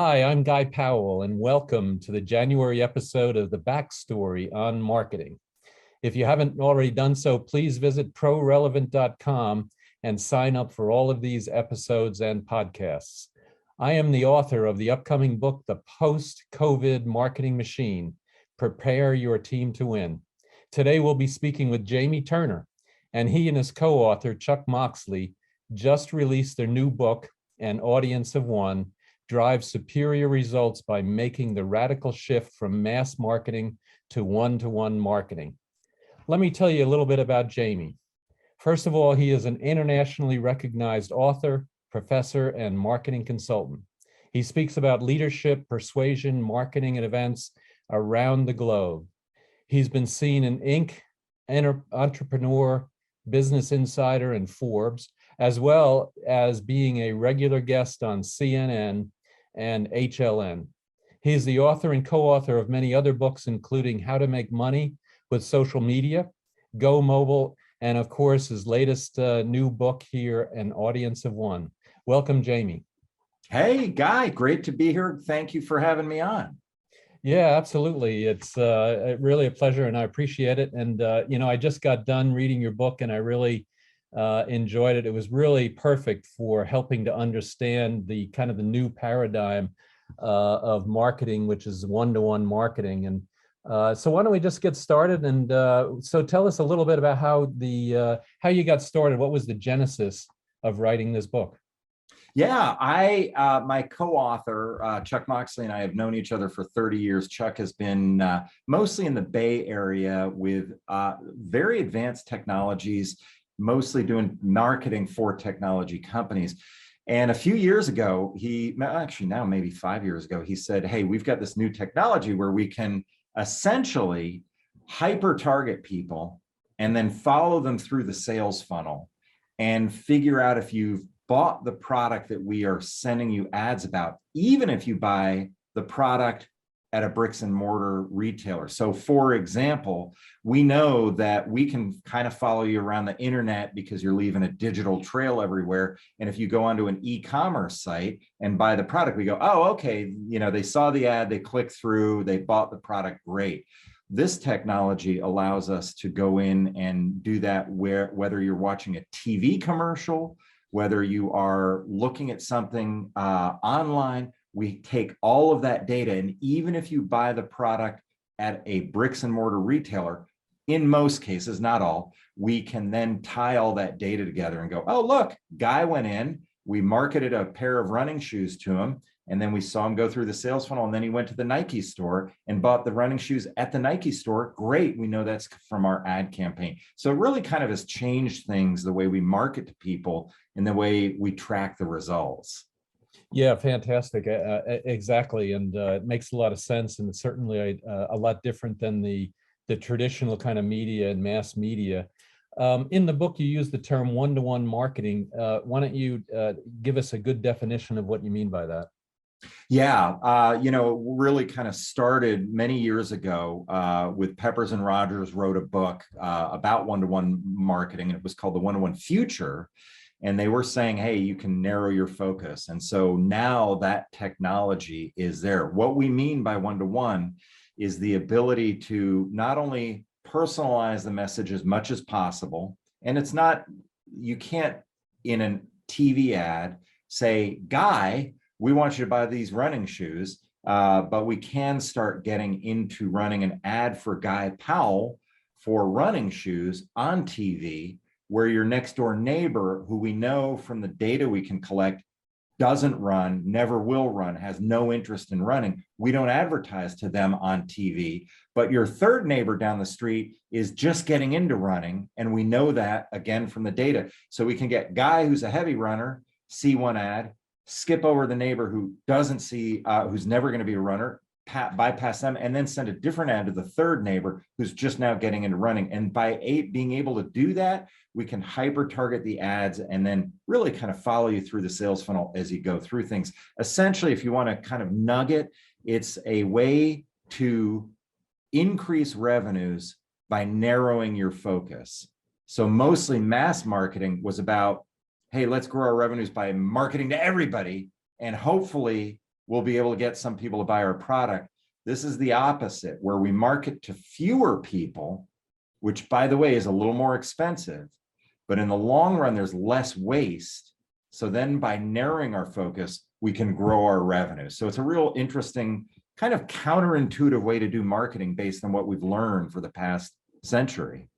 Hi, I'm Guy Powell, and welcome to the January episode of The Backstory on Marketing. If you haven't already done so, please visit ProRelevant.com and sign up for all of these episodes and podcasts. I am the author of the upcoming book, The Post-COVID Marketing Machine, Prepare Your Team to Win. Today, we'll be speaking with Jamie Turner, and he and his co-author, Chuck Moxley, just released their new book, An Audience of One, Drive superior results by making the radical shift from mass marketing to one-to-one marketing. Let me tell you a little bit about Jamie. First of all, he is an internationally recognized author, professor, and marketing consultant. He speaks about leadership, persuasion, marketing, and events around the globe. He's been seen in Inc., Entrepreneur, Business Insider, and Forbes, as well as being a regular guest on CNN and HLN. He's the author and co-author of many other books, including How to Make Money with Social Media, Go Mobile, and of course, his latest new book here, An Audience of One. Welcome, Jamie. Hey, Guy, great to be here. Thank you for having me on. Yeah, absolutely. It's really a pleasure, and I appreciate it. And, I just got done reading your book, and I really enjoyed it. It was really perfect for helping to understand the kind of the new paradigm of marketing, which is one-to-one marketing. And so why don't we just get started? And so tell us a little bit about how you got started. What was the genesis of writing this book? Yeah, my co-author, Chuck Moxley, and I have known each other for 30 years. Chuck has been mostly in the Bay Area with very advanced technologies, mostly doing marketing for technology companies. And a few years ago, now maybe 5 years ago, he said, hey, we've got this new technology where we can essentially hyper-target people and then follow them through the sales funnel and figure out if you've bought the product that we are sending you ads about, even if you buy the product at a bricks and mortar retailer. So for example, we know that we can kind of follow you around the internet because you're leaving a digital trail everywhere. And if you go onto an e-commerce site and buy the product, we go, oh, okay, they saw the ad, they clicked through, they bought the product, great. This technology allows us to go in and do that whether you're watching a TV commercial, whether you are looking at something online. We take all of that data, and even if you buy the product at a bricks and mortar retailer, in most cases, not all, we can then tie all that data together and go, oh, look, Guy went in, we marketed a pair of running shoes to him, and then we saw him go through the sales funnel, and then he went to the Nike store and bought the running shoes at the Nike store. Great, we know that's from our ad campaign. So it really kind of has changed things, the way we market to people and the way we track the results. Yeah, fantastic. Exactly. And it makes a lot of sense. And it's certainly a lot different than the traditional kind of media and mass media. In the book, you use the term one-to-one marketing. Why don't you give us a good definition of what you mean by that? Yeah, really kind of started many years ago with Peppers and Rogers wrote a book about one-to-one marketing, and it was called The One-to-One Future. And they were saying, hey, you can narrow your focus. And so now that technology is there. What we mean by one-to-one is the ability to not only personalize the message as much as possible, and you can't in a TV ad say, Guy, we want you to buy these running shoes, but we can start getting into running an ad for Guy Powell for running shoes on TV, where your next door neighbor, who we know from the data we can collect, doesn't run, never will run, has no interest in running. We don't advertise to them on TV, but your third neighbor down the street is just getting into running. And we know that again from the data. So we can get Guy, who's a heavy runner, see one ad, skip over the neighbor who doesn't see, who's never going to be a runner, bypass them, and then send a different ad to the third neighbor who's just now getting into running. And by being able to do that, we can hyper target the ads and then really kind of follow you through the sales funnel as you go through things. Essentially, if you want to kind of nugget, it's a way to increase revenues by narrowing your focus. So mostly mass marketing was about, hey, let's grow our revenues by marketing to everybody. And hopefully we'll be able to get some people to buy our product. This is the opposite, where we market to fewer people, which, by the way, is a little more expensive, but in the long run, there's less waste. So then by narrowing our focus, we can grow our revenue. So it's a real interesting kind of counterintuitive way to do marketing based on what we've learned for the past century.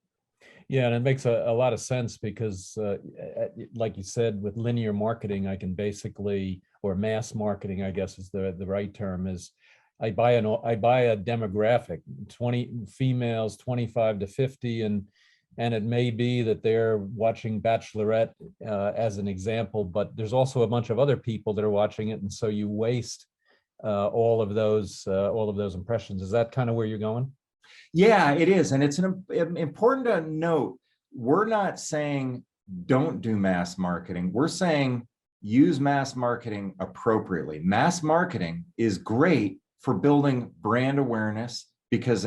Yeah, and it makes a lot of sense because, like you said, with linear marketing, I can basically, or mass marketing, I guess is the right term, is I buy a demographic, 20 females, 25 to 50, and it may be that they're watching Bachelorette as an example, but there's also a bunch of other people that are watching it, and so you waste all of those impressions. Is that kind of where you're going? Yeah, it is. And it's important to note, we're not saying don't do mass marketing. We're saying use mass marketing appropriately. Mass marketing is great for building brand awareness because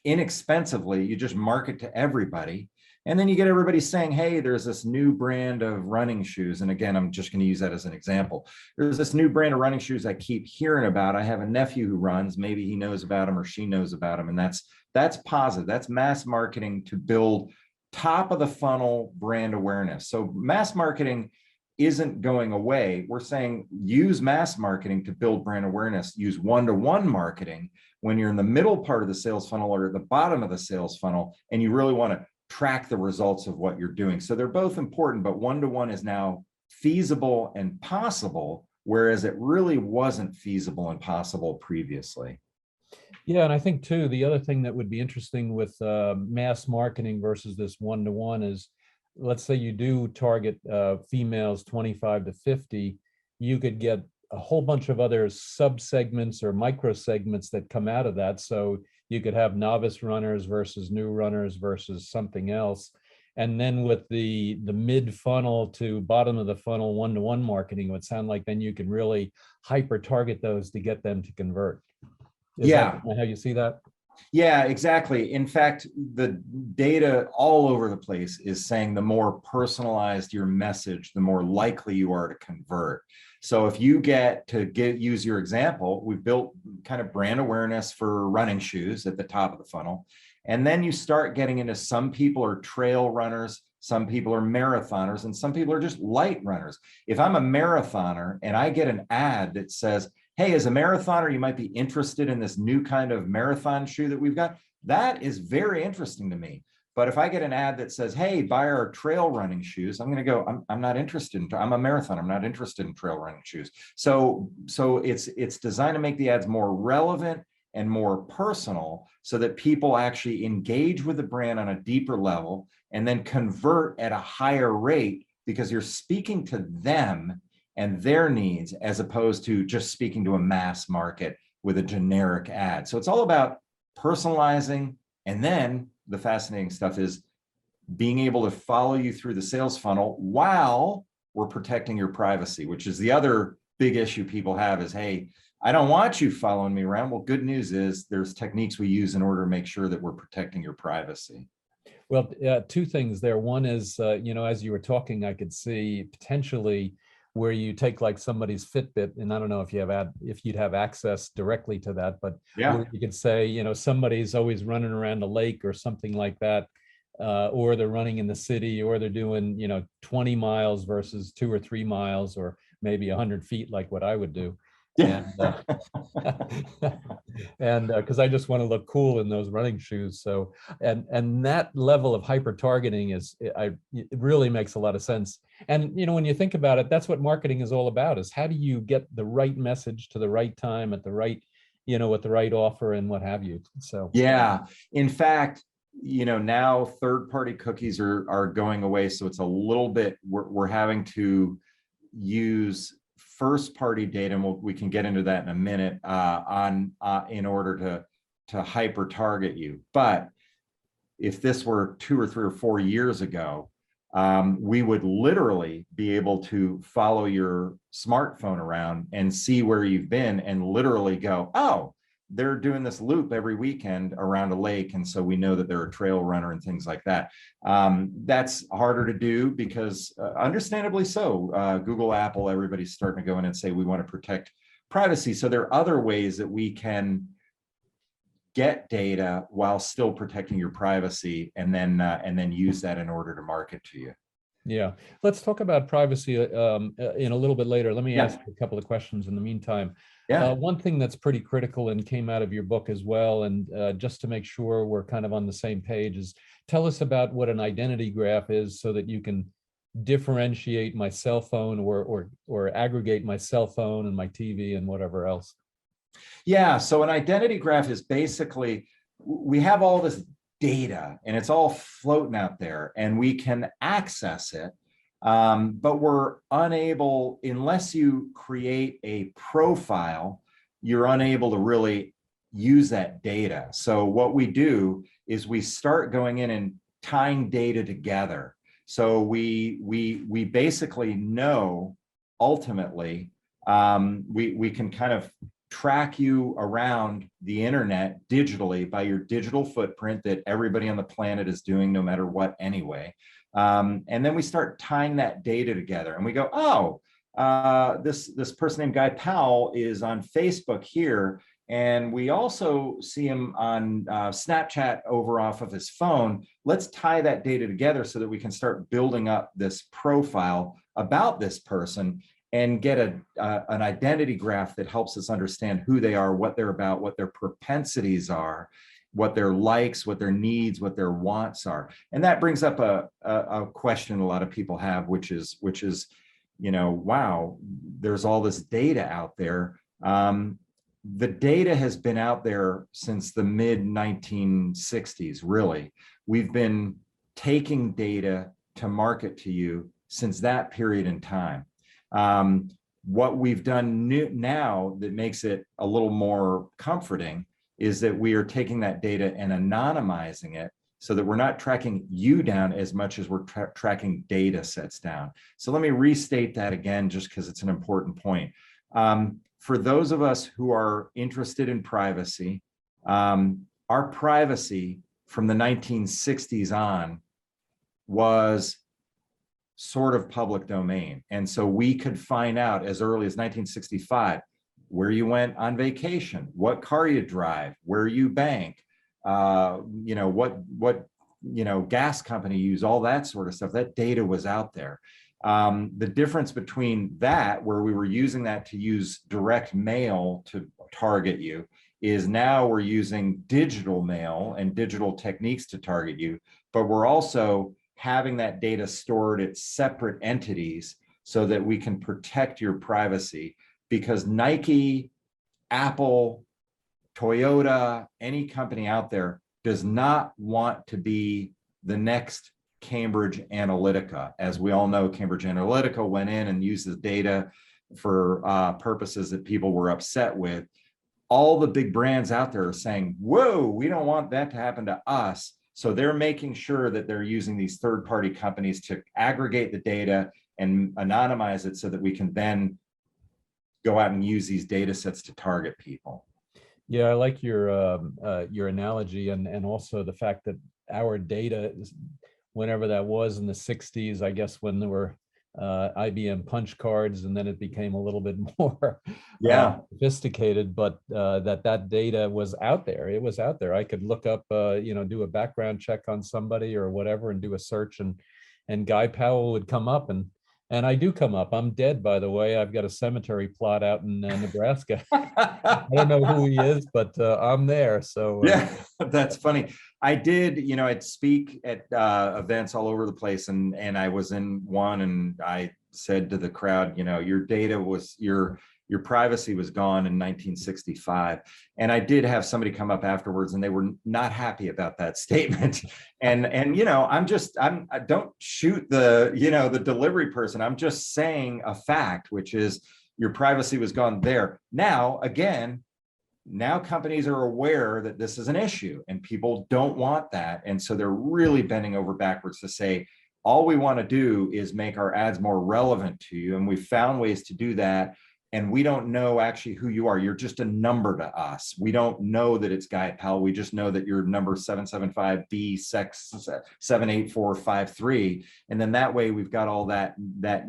inexpensively, you just market to everybody. And then you get everybody saying, hey, there's this new brand of running shoes. And again, I'm just going to use that as an example. There's this new brand of running shoes I keep hearing about. I have a nephew who runs, maybe he knows about them or she knows about them. And that's positive. That's mass marketing to build top of the funnel brand awareness. So mass marketing isn't going away. We're saying use mass marketing to build brand awareness, use one-to-one marketing when you're in the middle part of the sales funnel or at the bottom of the sales funnel, and you really want to track the results of what you're doing. So they're both important, but one-to-one is now feasible and possible, whereas it really wasn't feasible and possible previously. Yeah, and I think too, the other thing that would be interesting with mass marketing versus this one-to-one is, let's say you do target females 25 to 50, you could get a whole bunch of other subsegments or micro segments that come out of that. So you could have novice runners versus new runners versus something else. And then with the mid funnel to bottom of the funnel one-to-one marketing, it would sound like then you can really hyper target those to get them to convert. Is that how you see that? Yeah, exactly. In fact, the data all over the place is saying the more personalized your message, the more likely you are to convert. So if you use your example, we've built kind of brand awareness for running shoes at the top of the funnel. And then you start getting into, some people are trail runners, some people are marathoners, and some people are just light runners. If I'm a marathoner and I get an ad that says, hey, as a marathoner, you might be interested in this new kind of marathon shoe that we've got, that is very interesting to me. But if I get an ad that says, hey, buy our trail running shoes, I'm going to go, I'm not interested in, I'm a marathoner, I'm not interested in trail running shoes. So it's designed to make the ads more relevant and more personal so that people actually engage with the brand on a deeper level and then convert at a higher rate because you're speaking to them and their needs, as opposed to just speaking to a mass market with a generic ad. So it's all about personalizing. And then the fascinating stuff is being able to follow you through the sales funnel while we're protecting your privacy, which is the other big issue people have is, hey, I don't want you following me around. Well, good news is there's techniques we use in order to make sure that we're protecting your privacy. Well, two things there. One is, as you were talking, I could see potentially where you take like somebody's Fitbit, and I don't know if you'd have access directly to that, but yeah, you could say, somebody's always running around a lake or something like that, or they're running in the city, or they're doing, 20 miles versus 2 or 3 miles, or maybe 100 feet, like what I would do. yeah. And because I just want to look cool in those running shoes. So, and that level of hyper targeting it really makes a lot of sense. And, when you think about it, that's what marketing is all about, is how do you get the right message to the right time at the right, with the right offer and what have you. So, yeah, in fact, now third-party cookies are going away. So it's a little bit, we're having to use first-party data, and we can get into that in a minute, in order to hyper target you. But if this were 2 or 3 or 4 years ago, we would literally be able to follow your smartphone around and see where you've been and literally go, oh, they're doing this loop every weekend around a lake. And so we know that they're a trail runner and things like that. That's harder to do because understandably so, Google, Apple, everybody's starting to go in and say, we want to protect privacy. So there are other ways that we can get data while still protecting your privacy, and then use that in order to market to you. Yeah, let's talk about privacy in a little bit later. Let me Yeah. ask you a couple of questions in the meantime. Yeah. One thing that's pretty critical and came out of your book as well, and just to make sure we're kind of on the same page, is tell us about what an identity graph is so that you can differentiate my cell phone or aggregate my cell phone and my TV and whatever else. Yeah, so an identity graph is basically, we have all this data and it's all floating out there and we can access it, but we're unable, unless you create a profile, you're unable to really use that data. So what we do is we start going in and tying data together. So we basically know, ultimately, we can kind of track you around the internet digitally by your digital footprint that everybody on the planet is doing no matter what anyway. And then we start tying that data together and we go, oh, this person named Guy Powell is on Facebook here. And we also see him on Snapchat over off of his phone. Let's tie that data together so that we can start building up this profile about this person and get an identity graph that helps us understand who they are, what they're about, what their propensities are, what their likes, what their needs, what their wants are. And that brings up a question a lot of people have, which is, you know, wow, there's all this data out there. The data has been out there since the mid 1960s, really. We've been taking data to market to you since that period in time. What we've done now that makes it a little more comforting is that we are taking that data and anonymizing it so that we're not tracking you down as much as we're tracking data sets down. So let me restate that again, just because it's an important point. For those of us who are interested in privacy, our privacy from the 1960s on was sort of public domain. And so we could find out as early as 1965 where you went on vacation, what car you drive, where you bank, you know, what gas company you use, all that sort of stuff. That data was out there. The difference between that, where we were using that to use direct mail to target you, is now we're using digital mail and digital techniques to target you, but we're also having that data stored at separate entities so that we can protect your privacy, because Nike, Apple, Toyota, any company out there does not want to be the next Cambridge Analytica. As we all know, Cambridge Analytica went in and used the data for purposes that people were upset with. All the big brands out there are saying, whoa, we don't want that to happen to us. So they're making sure that they're using these third-party companies to aggregate the data and anonymize it so that we can then go out and use these data sets to target people. Yeah, I like your analogy, and also the fact that our data, whenever that was in the 60s, I guess when there were IBM punch cards, and then it became a little bit more sophisticated, but that data was out there. It was out there. I could look up, do a background check on somebody or whatever and do a search, and Guy Powell would come up, and I do come up. I'm dead, by the way. I've got a cemetery plot out in Nebraska. I don't know who he is, but I'm there. So yeah, that's funny. I did, I'd speak at events all over the place, and I was in one, and I said to the crowd, your data was, your privacy was gone in 1965. And I did have somebody come up afterwards, and they were not happy about that statement. And I don't shoot the, the delivery person. I'm just saying a fact, which is your privacy was gone there. Now, again, now companies are aware that this is an issue and people don't want that. And so they're really bending over backwards to say, all we want to do is make our ads more relevant to you. And we've found ways to do that. And we don't know actually who you are. You're just a number to us. We don't know that it's Guy Powell. We just know that you're number 775B78453. And then that way we've got all that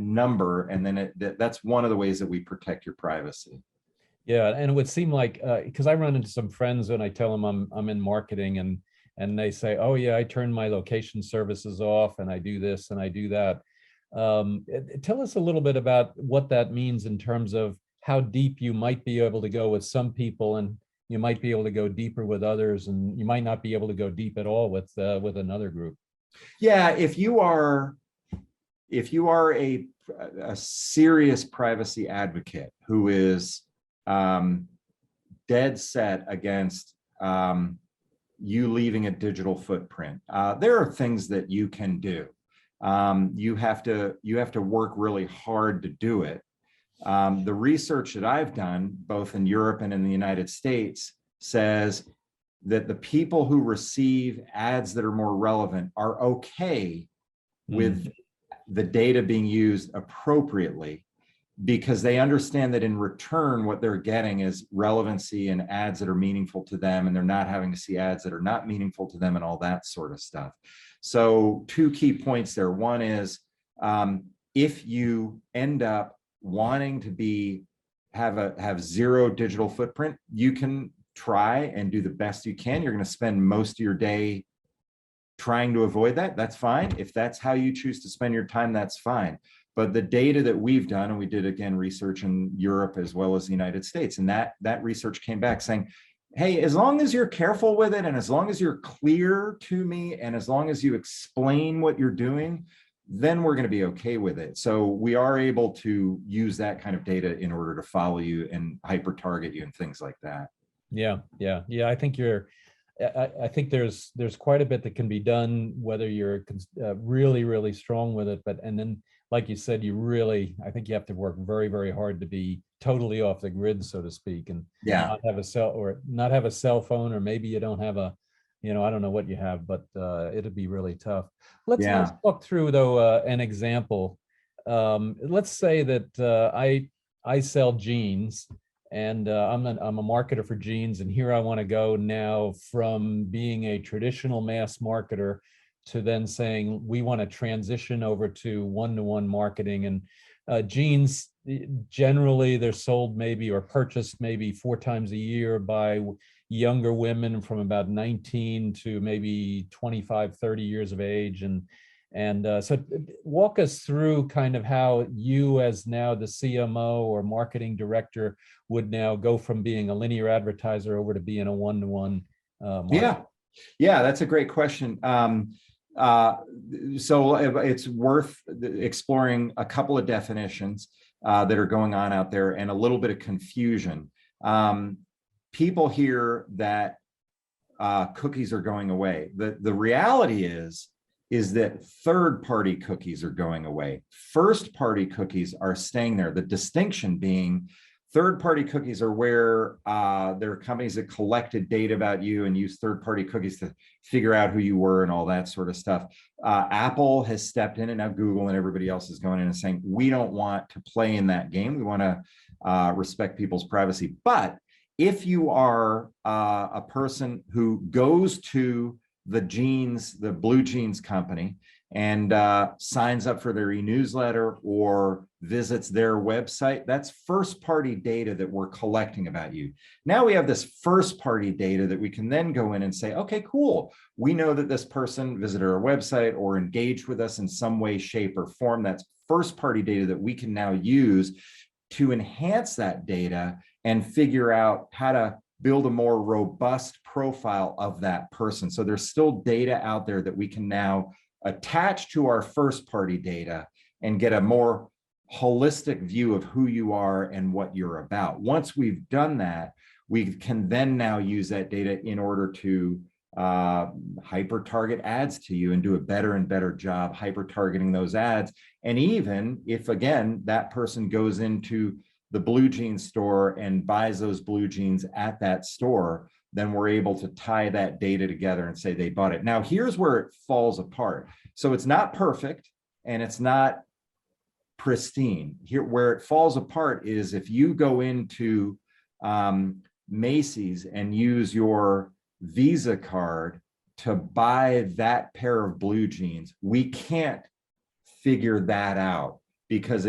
number. And then that's one of the ways that we protect your privacy. Yeah, and it would seem like because I run into some friends and I tell them I'm in marketing, and they say, "Oh yeah, I turn my location services off and I do this and I do that." Tell us a little bit about what that means in terms of how deep you might be able to go with some people, and you might be able to go deeper with others, and you might not be able to go deep at all with another group. Yeah, if you are a serious privacy advocate who is um, dead set against you leaving a digital footprint, there are things that you can do. You have to work really hard to do it. The research that I've done, both in Europe and in the United States, says that the people who receive ads that are more relevant are okay with the data being used appropriately, because they understand that in return, what they're getting is relevancy and ads that are meaningful to them, and they're not having to see ads that are not meaningful to them and all that sort of stuff. So two key points there. One is if you end up wanting to have zero digital footprint, you can try and do the best you can. You're going to spend most of your day trying to avoid that. That's fine. If that's how you choose to spend your time, that's fine. But the data that we've done, and we did again research in Europe as well as the United States, and that research came back saying, hey, as long as you're careful with it, and as long as you're clear to me, and as long as you explain what you're doing, then we're going to be okay with it. So we are able to use that kind of data in order to follow you and hyper target you and things like that. Yeah, yeah, yeah. I think I think there's quite a bit that can be done, whether you're really, really strong with it. But and then, like you said, I think you have to work very, very hard to be totally off the grid, so to speak, and Yeah. not have a cell phone, or maybe you don't have I don't know what you have, but it'd be really tough. Let's Yeah. walk through though an example. Let's say that I sell jeans, and I'm a marketer for jeans, and here I want to go now from being a traditional mass marketer to then saying we want to transition over to one-to-one marketing. And jeans, generally they're sold maybe or purchased maybe 4 times a year by younger women from about 19 to maybe 25, 30 years of age. And so walk us through kind of how you, as now the CMO or marketing director, would now go from being a linear advertiser over to being a one-to-one marketer. Yeah, that's a great question. So it's worth exploring a couple of definitions that are going on out there, and a little bit of confusion. People hear that cookies are going away. The reality is that third-party cookies are going away. First-party cookies are staying there. The distinction being, third-party cookies are where there are companies that collected data about you and use third-party cookies to figure out who you were and all that sort of stuff. Apple has stepped in, and now Google and everybody else is going in and saying, we don't want to play in that game. We want to respect people's privacy. But if you are a person who goes to the blue jeans company and signs up for their e-newsletter or visits their website, that's first-party data that we're collecting about you. Now we have this first-party data that we can then go in and say, okay, cool. We know that this person visited our website or engaged with us in some way, shape, or form. That's first-party data that we can now use to enhance that data and figure out how to build a more robust profile of that person. So there's still data out there that we can now attach to our first party data and get a more holistic view of who you are and what you're about. Once we've done that, we can then now use that data in order to hyper target ads to you and do a better and better job hyper targeting those ads. And even if, again, that person goes into the blue jeans store and buys those blue jeans at that store, then we're able to tie that data together and say they bought it. Now, here's where it falls apart. So it's not perfect and it's not pristine. Here, where it falls apart is if you go into Macy's and use your Visa card to buy that pair of blue jeans, we can't figure that out because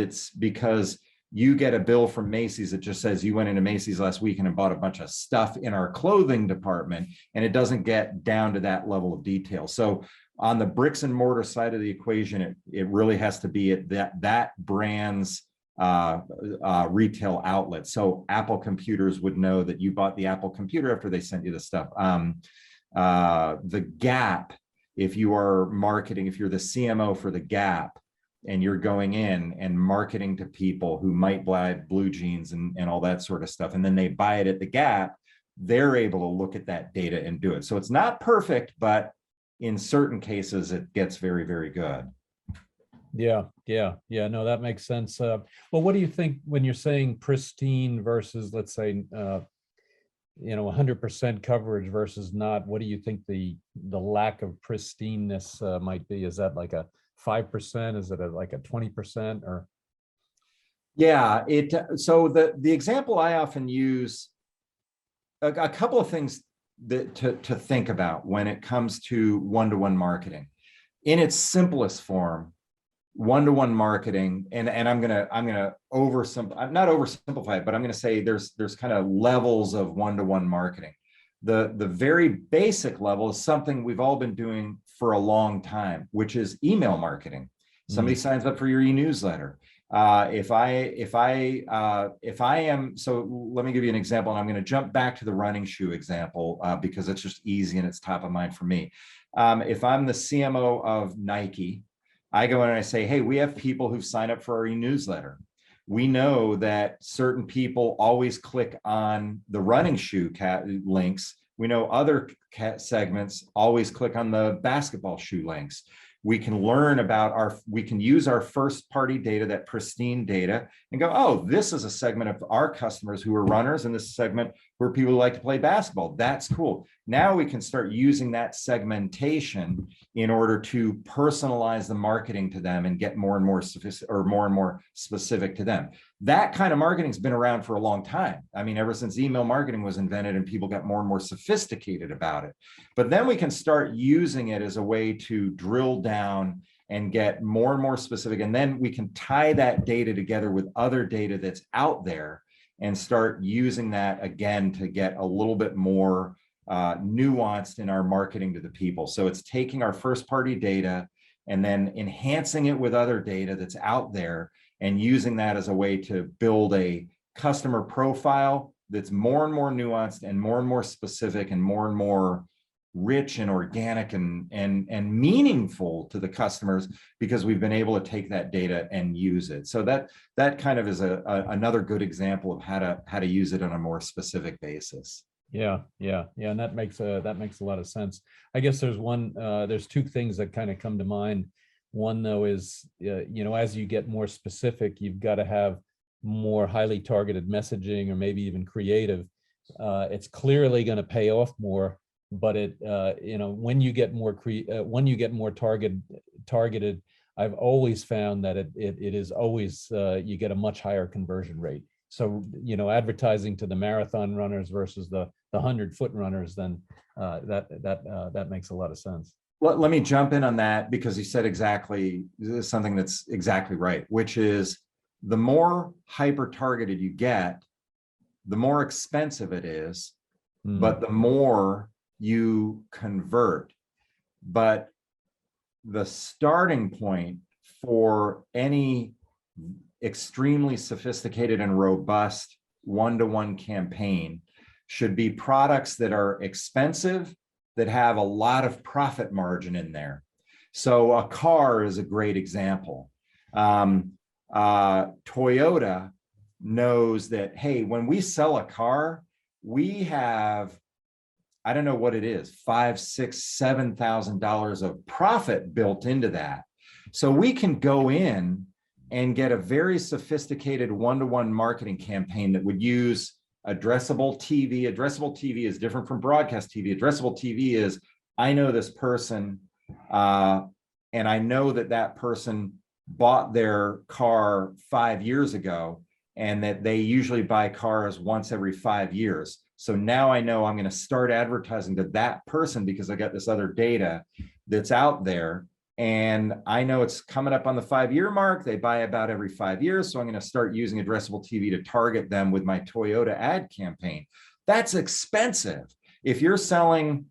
you get a bill from Macy's that just says you went into Macy's last weekend and bought a bunch of stuff in our clothing department, and it doesn't get down to that level of detail. So on the bricks and mortar side of the equation, it really has to be at that brand's retail outlet. So Apple computers would know that you bought the Apple computer after they sent you the stuff. The Gap, if you are marketing, if you're the CMO for the Gap, and you're going in and marketing to people who might buy blue jeans and all that sort of stuff, and then they buy it at the Gap, they're able to look at that data and do it. So it's not perfect, but in certain cases, it gets very, very good. Yeah. No, that makes sense. Well, what do you think when you're saying pristine versus, let's say, 100% coverage versus not? What do you think the lack of pristineness might be? Is that like a 5%? Is it like a 20% or? Yeah, so the example I often use, a couple of things to think about when it comes to one-to-one marketing. In its simplest form, one-to-one marketing, and I'm gonna not oversimplify it, but I'm gonna say there's kind of levels of one-to-one marketing. The very basic level is something we've all been doing for a long time, which is email marketing. Somebody signs up for your e-newsletter. If I am, so let me give you an example, and I'm going to jump back to the running shoe example because it's just easy and it's top of mind for me. If I'm the CMO of Nike, I go in and I say, hey, we have people who've signed up for our e-newsletter. We know that certain people always click on the running shoe links. We know other segments always click on the basketball shoe links. We can learn about we can use our first party data, that pristine data, and go, oh, this is a segment of our customers who are runners, and this segment where people like to play basketball. That's cool. Now we can start using that segmentation in order to personalize the marketing to them and get more and more specific to them. That kind of marketing has been around for a long time. I mean, ever since email marketing was invented and people got more and more sophisticated about it. But then we can start using it as a way to drill down and get more and more specific. And then we can tie that data together with other data that's out there and start using that again to get a little bit more nuanced in our marketing to the people. So it's taking our first party data and then enhancing it with other data that's out there and using that as a way to build a customer profile that's more and more nuanced and more specific and more rich and organic and meaningful to the customers, because we've been able to take that data and use it. So that kind of is another good example of how to use it on a more specific basis. Yeah, and that makes a lot of sense. I guess there's two things that kind of come to mind. One, though, is as you get more specific, you've got to have more highly targeted messaging or maybe even creative. It's clearly going to pay off more, but when you get more targeted, I've always found that it is always you get a much higher conversion rate. So advertising to the marathon runners versus the 100-foot runners, then that makes a lot of sense. Let me jump in on that, because you said exactly something that's exactly right, which is the more hyper targeted you get, the more expensive it is, but the more you convert. But the starting point for any extremely sophisticated and robust one-to-one campaign should be products that are expensive, that have a lot of profit margin in there. So a car is a great example. Toyota knows that, hey, when we sell a car, we have, I don't know what it is, $5,000, $6,000, $7,000 of profit built into that. So we can go in and get a very sophisticated one-to-one marketing campaign that would use addressable TV. Addressable TV is different from broadcast TV. Addressable TV is, I know this person, and I know that person bought their car 5 years ago, and that they usually buy cars once every 5 years. So now I know I'm going to start advertising to that person because I got this other data that's out there. And I know it's coming up on the 5-year mark. They buy about every 5 years. So I'm going to start using addressable TV to target them with my Toyota ad campaign. That's expensive. If you're selling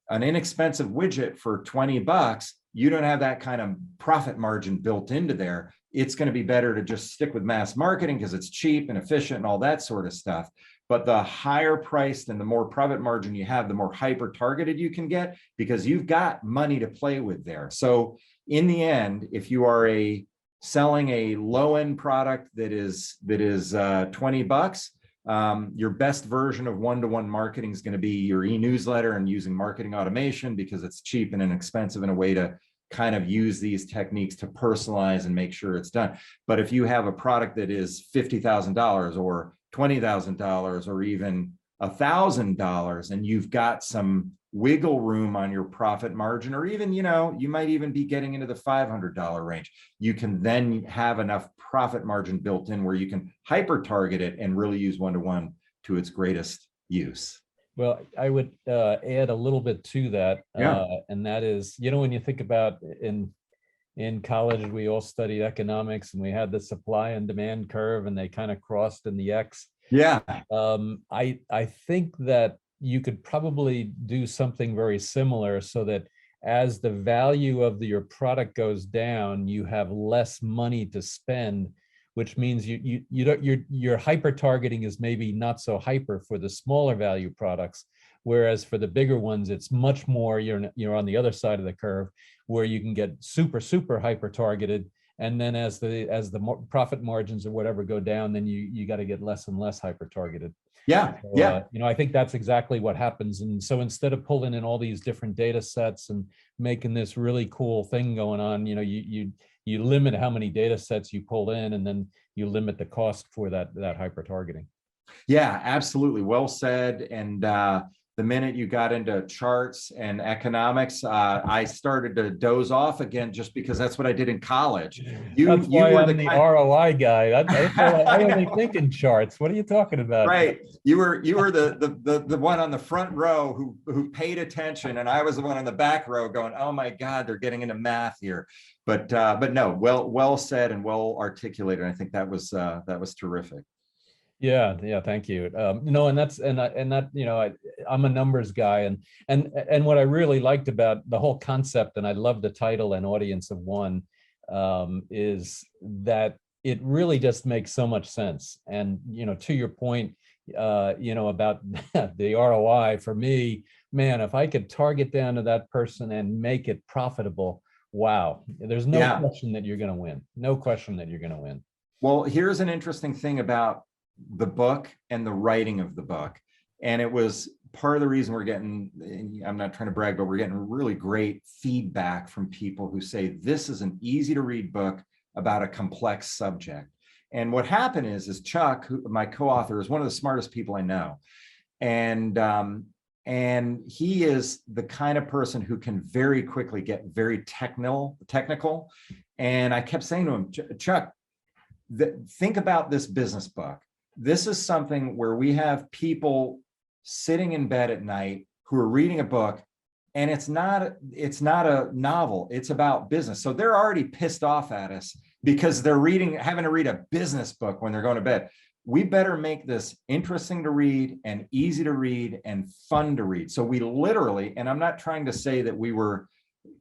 an inexpensive widget for $20, you don't have that kind of profit margin built into there. It's going to be better to just stick with mass marketing because it's cheap and efficient and all that sort of stuff. But the higher priced and the more profit margin you have, the more hyper targeted you can get because you've got money to play with there. So in the end, if you are selling a low end product that is $20, your best version of one-to-one marketing is going to be your e-newsletter and using marketing automation because it's cheap and inexpensive in a way to kind of use these techniques to personalize and make sure it's done. But if you have a product that is $50,000 or $20,000 or even $1,000 and you've got some wiggle room on your profit margin, or even, you might even be getting into the $500 range, you can then have enough profit margin built in where you can hyper target it and really use one-to-one to its greatest use. Well, I would add a little bit to that, and that is, when you think about in college, we all studied economics and we had the supply and demand curve and they kind of crossed in the X. Yeah. I think that you could probably do something very similar so that as the value of your product goes down, you have less money to spend, which means your hyper targeting is maybe not so hyper for the smaller value products, whereas for the bigger ones, it's much more, you're on the other side of the curve where you can get super hyper targeted. And then as the profit margins or whatever go down, then you got to get less and less hyper targeted. Yeah. So, yeah. I think that's exactly what happens. And so instead of pulling in all these different data sets and making this really cool thing going on, you limit how many data sets you pull in, and then you limit the cost for that hyper targeting. Yeah, absolutely. Well said. And the minute you got into charts and economics, I started to doze off again, just because that's what I did in college. That's why I'm the ROI guy. I only think in charts. What are you talking about? Right. You were the one on the front row who paid attention, and I was the one on the back row going, "Oh my God, they're getting into math here." But no, well said and well articulated. I think that was terrific. Yeah, thank you. I'm a numbers guy, and what I really liked about the whole concept, and I love the title and audience of one, is that it really just makes so much sense. And to your point, about the ROI, for me, man, if I could target down to that person and make it profitable, wow, there's no question that you're going to win. No question that you're going to win. Well, here's an interesting thing about the book and the writing of the book. And it was part of the reason we're getting, I'm not trying to brag, but we're getting really great feedback from people who say, this is an easy to read book about a complex subject. And what happened is Chuck, my co-author, is one of the smartest people I know. And he is the kind of person who can very quickly get very technical. And I kept saying to him, Chuck, think about this business book. This is something where we have people sitting in bed at night who are reading a book, and it's not a novel. It's about business. So they're already pissed off at us because they're having to read a business book when they're going to bed. We better make this interesting to read and easy to read and fun to read. So we literally, and I'm not trying to say that we were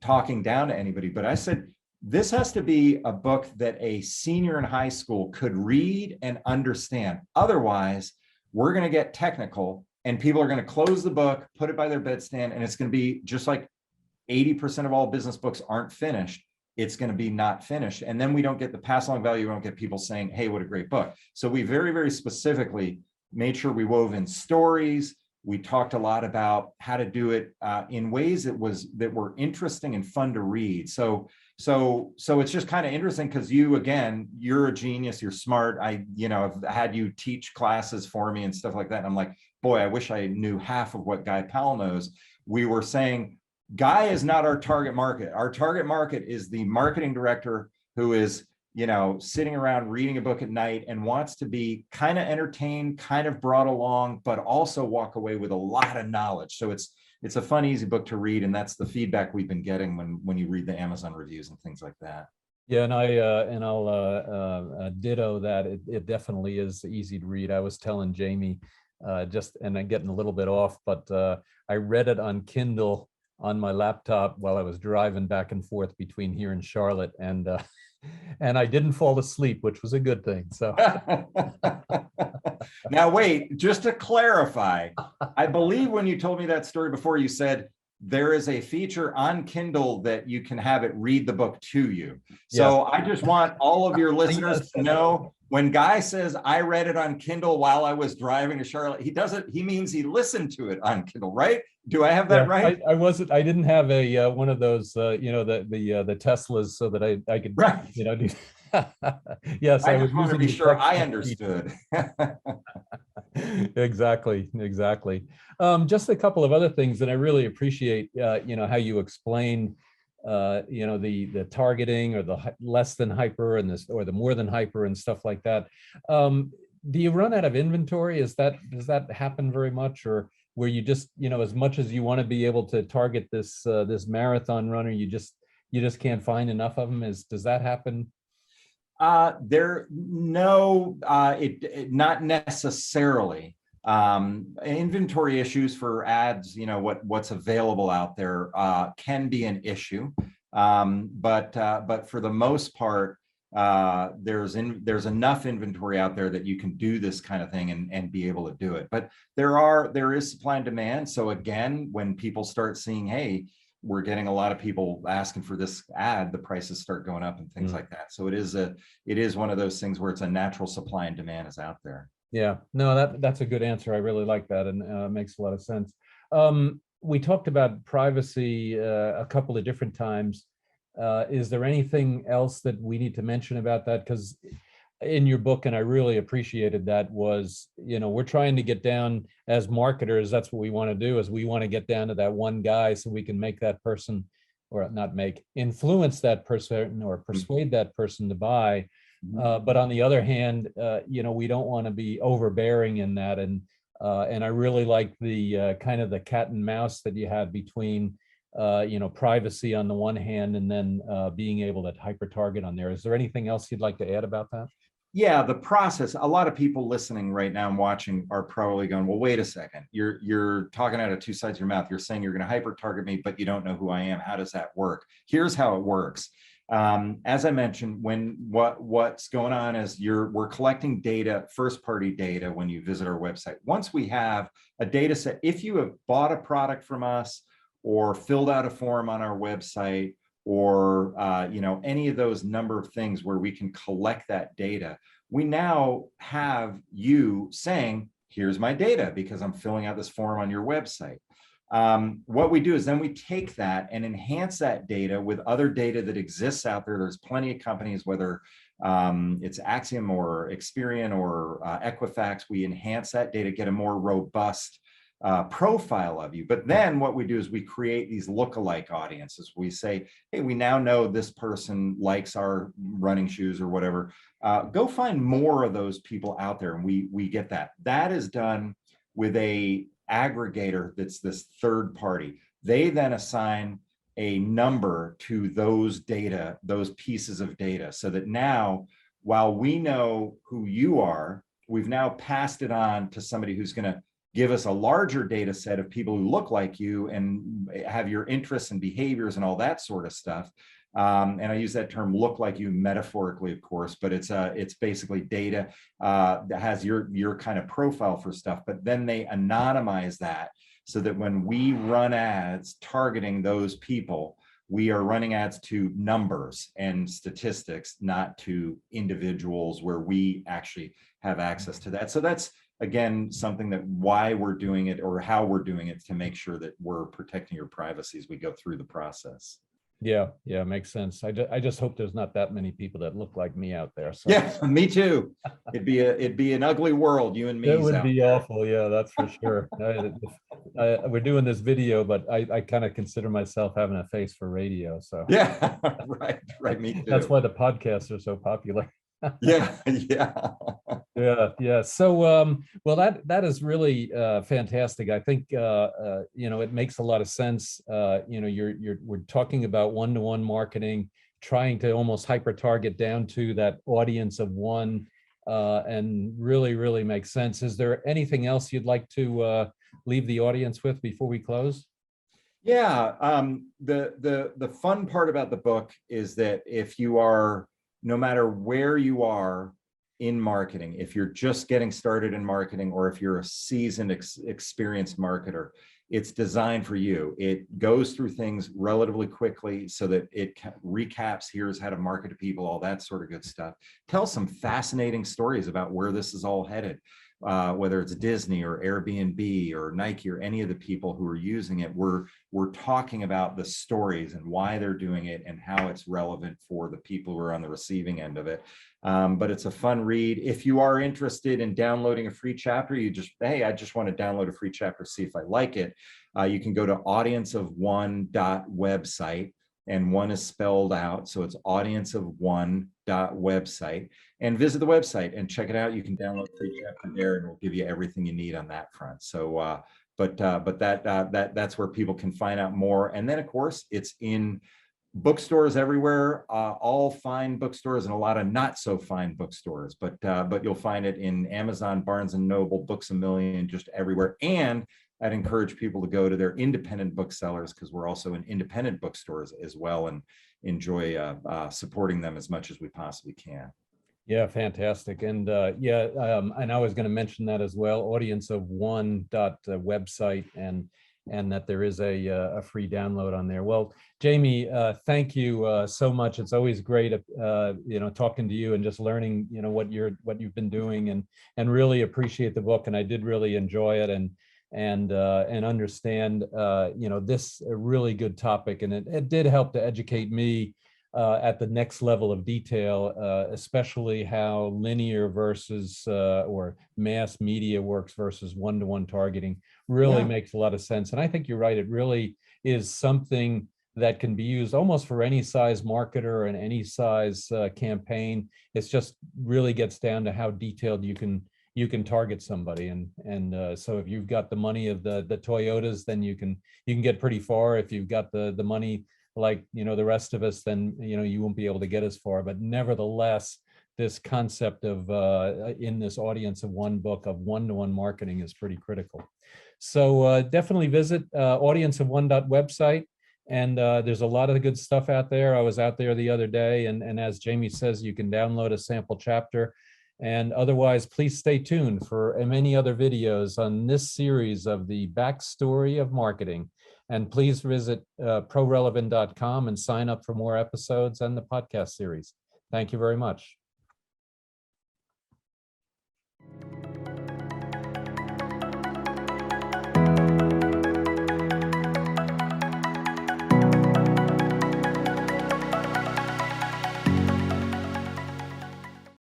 talking down to anybody, but I said, this has to be a book that a senior in high school could read and understand. Otherwise, we're going to get technical and people are going to close the book, put it by their bedstand, and it's going to be just like 80% of all business books aren't finished. It's going to be not finished. And then we don't get the pass along value. We don't get people saying, hey, what a great book. So we very, very specifically made sure we wove in stories. We talked a lot about how to do it in ways that were interesting and fun to read. So it's just kind of interesting because you're a genius, you're smart. I've had you teach classes for me and stuff like that. And I'm like, boy, I wish I knew half of what Guy Powell knows. We were saying, Guy is not our target market. Our target market is the marketing director who is, sitting around reading a book at night and wants to be kind of entertained, kind of brought along, but also walk away with a lot of knowledge. So it's a fun, easy book to read, and that's the feedback we've been getting when you read the Amazon reviews and things like that. Yeah, and I'll ditto that. It definitely is easy to read. I was telling Jamie, and I'm getting a little bit off, but I read it on Kindle on my laptop while I was driving back and forth between here and Charlotte, and and I didn't fall asleep, which was a good thing. So now wait, just to clarify, I believe when you told me that story before, you said there is a feature on Kindle that you can have it read the book to you. So yes. I just want all of your listeners to know, when Guy says I read it on Kindle while I was driving to Charlotte, he means he listened to it on Kindle, right? Do I have that right? I didn't have a one of those the Teslas so that I could do. Yes, I just want to be sure I understood. Exactly. Just a couple of other things that I really appreciate, how you explain, the targeting, or the less than hyper and this, or the more than hyper and stuff like that. Do you run out of inventory? Does that happen very much, or where you just, as much as you want to be able to target this marathon runner, you just can't find enough of them? Does that happen? Not necessarily. Inventory issues for ads, what's available out there can be an issue, but for the most part, there's enough inventory out there that you can do this kind of thing and be able to do it. But there is supply and demand. So again, when people start seeing, hey, we're getting a lot of people asking for this ad, the prices start going up and things like that. So it is one of those things where it's a natural supply and demand is out there. Yeah, no, that's a good answer. I really like that, and makes a lot of sense. We talked about privacy a couple of different times. Is there anything else that we need to mention about that? Because in your book, and I really appreciated that, was, we're trying to get down as marketers. That's what we want to do, is we want to get down to that one guy so we can make that person, or not make, influence that person or persuade that person to buy. But on the other hand, we don't want to be overbearing in that. And I really like the kind of the cat and mouse that you have between, privacy on the one hand, and then being able to hyper target on there. Is there anything else you'd like to add about that? Yeah, the process. A lot of people listening right now and watching are probably going, well, wait a second. You're talking out of two sides of your mouth. You're saying you're going to hyper target me, but you don't know who I am. How does that work? Here's how it works. As I mentioned, what's going on is we're collecting data, first party data, when you visit our website. Once we have a data set, if you have bought a product from us or filled out a form on our website, or any of those number of things where we can collect that data, we now have you saying, here's my data because I'm filling out this form on your website. What we do is then we take that and enhance that data with other data that exists out there. There's plenty of companies, whether it's Axiom or Experian or Equifax, we enhance that data, get a more robust profile of you. But then what we do is we create these lookalike audiences. We say, hey, we now know this person likes our running shoes or whatever. Go find more of those people out there. And we get that. That is done with a aggregator that's this third party. They then assign a number to those data, those pieces of data, so that now, while we know who you are, we've now passed it on to somebody who's going to give us a larger data set of people who look like you and have your interests and behaviors and all that sort of stuff. And I use that term "look like you" metaphorically, of course, but it's basically data that has your kind of profile for stuff. But then they anonymize that so that when we run ads targeting those people, we are running ads to numbers and statistics, not to individuals where we actually have access to that. So that's, again, something that why we're doing it, or how we're doing it, to make sure that we're protecting your privacy as we go through the process. Yeah, makes sense. I just hope there's not that many people that look like me out there. So. Yeah, me too. It'd be an ugly world, you and me. It would be awful. Yeah, that's for sure. We're doing this video, but I kind of consider myself having a face for radio. So yeah, right. Me too. That's why the podcasts are so popular. Yeah, yeah. Yeah. So, well, that is really fantastic. I think it makes a lot of sense. We're talking about one-to-one marketing, trying to almost hyper target down to that audience of one, and really makes sense. Is there anything else you'd like to leave the audience with before we close? Yeah, the fun part about the book is that if you are, no matter where you are in marketing, if you're just getting started in marketing, or if you're a seasoned, experienced marketer, it's designed for you. It goes through things relatively quickly so that it recaps, here's how to market to people, all that sort of good stuff. Tells some fascinating stories about where this is all headed. Whether it's Disney or Airbnb or Nike or any of the people who are using it, we're talking about the stories and why they're doing it and how it's relevant for the people who are on the receiving end of it. But it's a fun read. If you are interested in downloading a free chapter, hey, I just want to download a free chapter, see if I like it. You can go to audienceof1.website, and one is spelled out. So it's audienceof1.website, and visit the website and check it out. You can download a free chapter there, and we'll give you everything you need on that front. So, that's where people can find out more. And then, of course, it's in bookstores everywhere, all fine bookstores and a lot of not so fine bookstores, but you'll find it in Amazon, Barnes and Noble, Books A Million, just everywhere. And I'd encourage people to go to their independent booksellers, because we're also in independent bookstores as well, and enjoy supporting them as much as we possibly can. Yeah, fantastic. And and I was going to mention that as well, audience of one website, and that there is a free download on there. Well, Jamie, thank you so much. It's always great, talking to you and just learning, what you've been doing, and really appreciate the book. And I did really enjoy it, and understand, this a really good topic. And it did help to educate me at the next level of detail, especially how linear versus or mass media works versus one-to-one targeting really makes a lot of sense. And I think you're right. It really is something that can be used almost for any size marketer and any size campaign. It's just really gets down to how detailed you can target somebody. And so if you've got the money of the Toyotas, then you can get pretty far. If you've got the money like the rest of us, then you won't be able to get as far. But nevertheless, this concept of in this audience of one book of one-to-one marketing is pretty critical. So definitely visit audienceof1.website, and there's a lot of good stuff out there. I was out there the other day, and as Jamie says, you can download a sample chapter. And otherwise, please stay tuned for many other videos on this series of the backstory of marketing. And please visit ProRelevant.com and sign up for more episodes and the podcast series. Thank you very much.